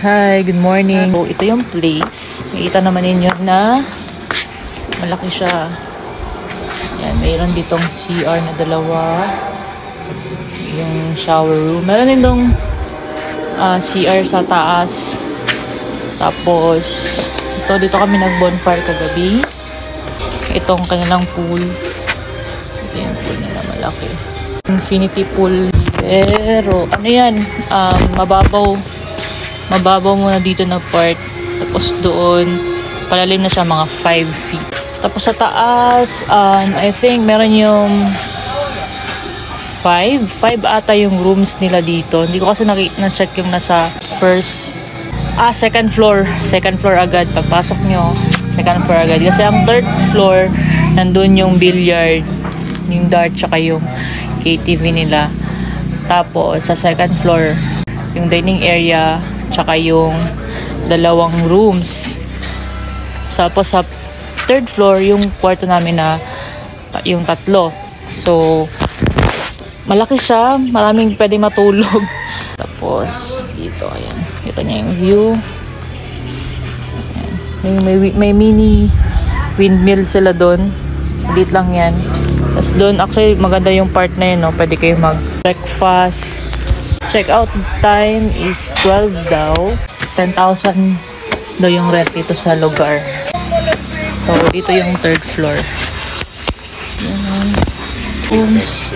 Hi, good morning. So, ito yung place. Nakita naman ninyo na malaki siya. Yan, mayroon ditong CR na dalawa. Yung shower room. Meron din dong CR sa taas. Tapos, dito kami nag-bonfire kagabi. Itong kanilang pool. Ito yung pool nila, malaki. Infinity pool. Pero, ano yan? Mababaw muna dito na part. Tapos doon, palalim na siya mga 5 feet. Tapos sa taas, I think meron yung 5 ata yung rooms nila dito. Hindi ko kasi na-check yung nasa second floor. Second floor agad. Pagpasok nyo, second floor agad. Kasi ang third floor, nandun yung billiard, yung dart, tsaka yung KTV nila. Tapos sa second floor, yung dining area, tsaka yung dalawang rooms. Tapos sa third floor, yung kwarto namin na yung 3. So, malaki siya. Maraming pwede matulog. Tapos, dito, ayan. Ito niya yung view. Ayan. May mini windmill sila doon. Liit lang yan. Tapos doon, actually, maganda yung part na yun, no? Pwede kayo mag-breakfast. Check-out time is 12 daw. 10,000 daw yung rent dito sa lugar. So, dito yung third floor. Yan. Rooms.